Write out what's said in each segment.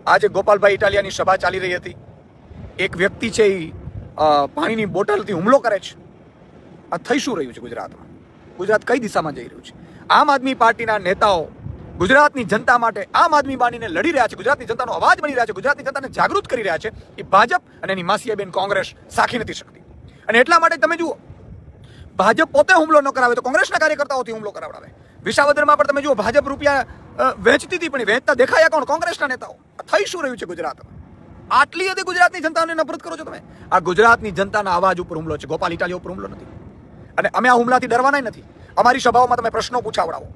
આજે ગોપાલભાઈ ઇટાલિયાની સભા ચાલી રહી હતી. એક વ્યક્તિ છે એ પાણીની બોટલથી હુમલો કરે છે. આ થઈ શું રહ્યું છે ગુજરાતમાં? ગુજરાત કઈ દિશામાં જઈ રહ્યું છે? આમ આદમી પાર્ટીના નેતાઓ ગુજરાતની જનતા માટે આમ આદમી પાર્ટીને લડી રહ્યા છે, ગુજરાતની જનતાનો અવાજ બની રહ્યા છે, ગુજરાતની જનતાને જાગૃત કરી રહ્યા છે. એ ભાજપ અને એની માસીયાબેન કોંગ્રેસ સાખી નથી શકતી. અને એટલા માટે તમે જુઓ, ભાજપ પોતે હુમલો ન કરાવે તો કોંગ્રેસના કાર્યકર્તાઓથી હુમલો કરાવડાવે. વિસાવદરમાં પણ તમે જુઓ, ભાજપ રૂપિયા વેચતી હતી, પણ વેચતા દેખાયા કોણ? કોંગ્રેસના નેતાઓ. થઈ શું રહ્યું છે ગુજરાતમાં? આટલી હદે ગુજરાતની જનતાને નફરત કરો છો તમે. આ ગુજરાતની જનતાના અવાજ ઉપર હુમલો છે, ગોપાલ ઇટાલિયા ઉપર હુમલો નથી. અને અમે આ હુમલાથી ડરવાના નથી. અમારી સભાઓમાં તમે પ્રશ્નો પૂછાવડાવો,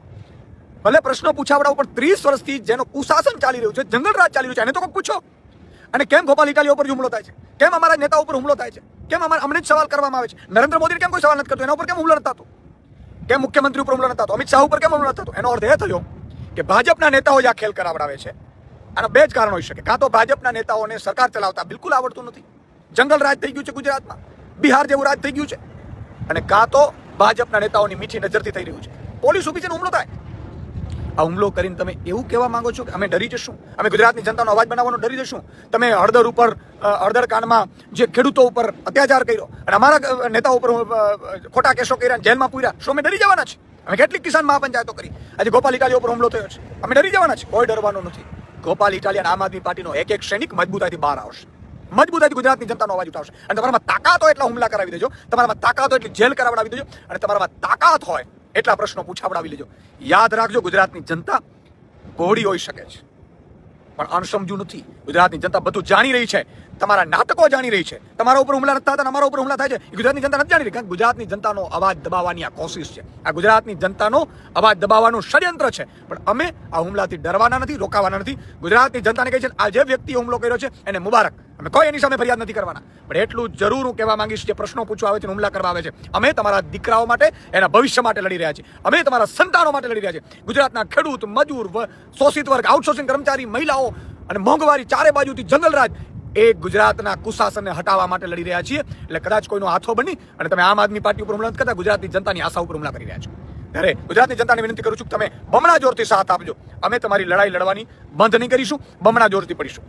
ભલે પ્રશ્નો પૂછાવડાવો, પણ 30 વર્ષથી જેનો કુશાસન ચાલી રહ્યું છે, જંગલ રાજ ચાલી રહ્યું છે, એને તો કોઈ પૂછો. અને કેમ ગોપાલ ઇટાલિયા ઉપર હુમલો થાય છે? કેમ અમારા નેતા ઉપર હુમલો થાય છે? કેમ અમને જ સવાલ કરવામાં આવે છે? નરેન્દ્ર મોદી કેમ કોઈ સવાલ નથી કરતો? એના ઉપર કેમ હુમલો નથી થતો? કેમ મુખ્યમંત્રી ઉપર હુમલો નથી થતો? અમિત શાહ ઉપર કેમ હુમલો નથી થતો? એનો અર્થ એ થયો કે ભાજપના નેતાઓ જ આ ખેલ કરાવડાવે છે. આના બે જ કારણ હોઈ શકે. કાં તો ભાજપના નેતાઓને સરકાર ચલાવતા બિલકુલ આવડતું નથી, જંગલ રાજ થઈ ગયું છે ગુજરાતમાં, બિહાર જેવું રાજ થઈ ગયું છે, અને કાં તો ભાજપના નેતાઓની મીઠી નજરથી થઈ રહ્યું છે. પોલીસ ઊભી છે ને હુમલો થાય. આ હુમલો કરીને તમે એવું કહેવા માંગો છો કે અમે ડરી જશું, અમે ગુજરાતની જનતાનો અવાજ બનાવવાનો ડરી જશું? તમે હળદર કાંડમાં જે ખેડૂતો ઉપર અત્યાચાર કર્યો અને અમારા નેતાઓ ઉપર ખોટા કેસો કર્યા, જેલમાં પૂર્યા, શું અમે ડરી જવાના છે? અમે કેટલીક કિસાન મહાપંચાયતો કરી, આજે ગોપાલ ઇટાલિયા ઉપર હુમલો થયો છે, અમે ડરી જવાના છે? કોઈ ડરવાનું નથી. ગોપાલ ઇટાલિયા આમ આદમી પાર્ટીનો એક એક સૈનિક મજબૂતાઈથી બહાર આવશે, મજબૂતાઈથી ગુજરાતની જનતાનો અવાજ ઉઠાવશે. અને તમારામાં તાકાત હોય એટલા હુમલા કરાવી દેજો, તમારામાં તાકાત હોય એટલી જેલ કરાવડાવી દેજો, અને તમારામાં તાકાત હોય એટલા પ્રશ્નો પૂછાવડાવી લેજો. યાદ રાખજો, ગુજરાતની જનતા ભોળી હોઈ શકે છે, પણ અણસમજુ નથી. ગુજરાતની જનતા બધું જાણી રહી છે, તમારા નાટકો જાણી રહી છે. તમારા ઉપર હુમલા નથી થતા, અમારા ઉપર હુમલા થાય છે, એ ગુજરાતની જનતા નથી જાણી રહી. કારણ કે ગુજરાતની જનતાનો અવાજ દબાવવાની આ કોશિશ છે, આ ગુજરાતની જનતાનો અવાજ દબાવવાનું ષડયંત્ર છે. પણ અમે આ હુમલાથી ડરવાના નથી, રોકાવાના નથી. ગુજરાતની જનતાને કહે છે આ જે વ્યક્તિએ હુમલો કર્યો છે એને મુબારક, અમે કોઈ એની સામે ફરિયાદ નથી કરવાના. પણ એટલું જરૂર હું કહેવા માંગીશ, જે પ્રશ્નો પૂછવા આવે છે, હુમલા કરવા આવે છે, અમે તમારા દીકરાઓ માટે, એના ભવિષ્ય માટે લડી રહ્યા છીએ, અમે તમારા સંતાનો માટે લડી રહ્યા છીએ. ગુજરાતના ખેડૂત, મજૂર, શોષિત વર્ગ, આઉટસોર્સિંગ કર્મચારી, મહિલાઓ અને મોંઘવારી, ચારે બાજુથી જંગલરાજ, એ ગુજરાતના કુશાસનને હટાવવા માટે લડી રહ્યા છીએ. એટલે કદાચ કોઈનો હાથો બની અને તમે આમ આદમી પાર્ટી ઉપર હુમલા નથી કરતા, ગુજરાતની જનતાની આશા ઉપર હુમલા કરી રહ્યા છો. ત્યારે ગુજરાતની જનતાને વિનંતી કરું છું કે તમે બમણા જોરથી સાથ આપજો. અમે તમારી લડાઈ લડવાની બંધ નહીં કરીશું, બમણા જોરથી પડીશું.